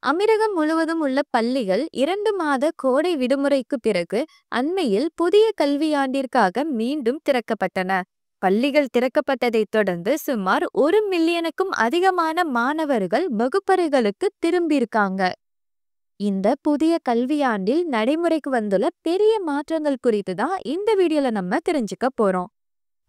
அமீரகம் முழுவதும் உள்ள பள்ளிகள் 2 மாத கோடை விடுமுறைக்கு பிறகு அண்மையில் புதிய கல்வியாண்டிற்காக மீண்டும் திறக்கப்பட்டன. பள்ளிகள் திறக்கப்பட்டதைத் தொடர்ந்து சுமார் 1 மில்லியனுக்கும் அதிகமான மாணவர்கள் வகுப்பறைகளுக்கு திரும்பியிருக்காங்க. இந்த புதிய கல்வியாண்டில் நடைமுறைக்கு வந்துள்ள பெரிய மாற்றங்கள் குறித்து தான் இந்த வீடியோல நம்ம தெரிஞ்சுக்க போறோம்.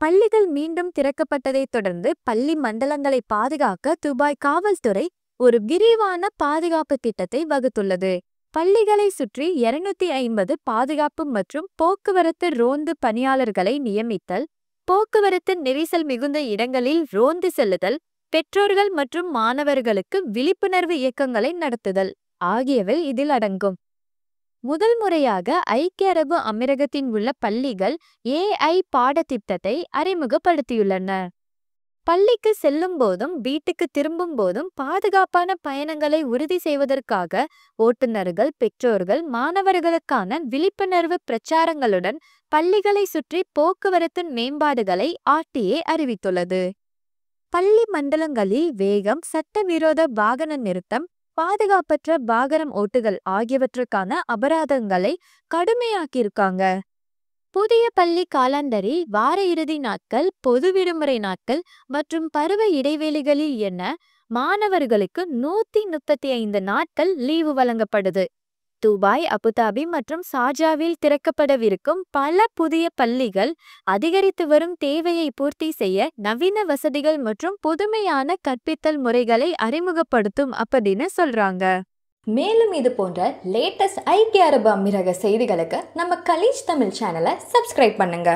பள்ளிகள் மீண்டும் திறக்கப்பட்டதைத் தொடர்ந்து பள்ளி மண்டலங்களை பாதுகாக்க துபாய் காவல்துறை ஒரு விரிவான பாதுகாப்பு திட்டத்தை வகுத்துள்ளது. பள்ளிகளை சுற்றி 250 பாதுகாப்பு மற்றும் போக்குவரத்து ரோந்து பணியாளர்களை நியமித்தல், போக்குவரத்து நெரிசல் மிகுந்த இடங்களில் ரோந்து செல்லுதல், பெற்றோர்கள் மற்றும் மாணவர்களுக்கு விழிப்புணர்வு இயக்கங்களை நடத்துதல் ஆகியவை இதில் அடங்கும். முதல் முறையாக ஐக்கிய அரபு அமீரகத்தின் உள்ள பள்ளிகள் AI பாடத்திட்டத்தை அறிமுகப்படுத்தியுள்ளன. பள்ளிக்கு செல்லும் போதும் வீட்டுக்கு திரும்பும் போதும் பாதுகாப்பான பயணங்களை உறுதி செய்வதற்காக ஓட்டுநர்கள், பெற்றோர்கள், மாணவர்களுக்கான விழிப்புணர்வு பிரச்சாரங்களுடன் பள்ளிகளை சுற்றி போக்குவரத்து மேம்பாடுகளை RTA அறிவித்துள்ளது. பள்ளி மண்டலங்களில் வேகம், சட்டவிரோத வாகன நிறுத்தம், பாதுகாப்பற்ற வாகனம் ஓட்டுகள் ஆகியவற்றுக்கான அபராதங்களை கடுமையாக்கியிருக்காங்க. புதிய பள்ளி காலண்டரில் வார இறுதி நாட்கள், பொது விடுமுறை நாட்கள் மற்றும் பருவ இடைவெளிகளில் என மாணவர்களுக்கு 135 நாட்கள் லீவு வழங்கப்படுது. துபாய், அபுதாபி மற்றும் ஷார்ஜாவில் திறக்கப்படவிருக்கும் பல புதிய பள்ளிகள் அதிகரித்து வரும் தேவையை பூர்த்தி செய்ய நவீன வசதிகள் மற்றும் புதுமையான கற்பித்தல் முறைகளை அறிமுகப்படுத்தும் அப்படின்னு சொல்றாங்க. மேலும் இது போன்ற லேட்டஸ்ட் ஐக்கிய அரபு அமீரக செய்திகளுக்கு நம்ம கலீஜ் தமிழ் சேனலை சப்ஸ்கிரைப் பண்ணுங்க.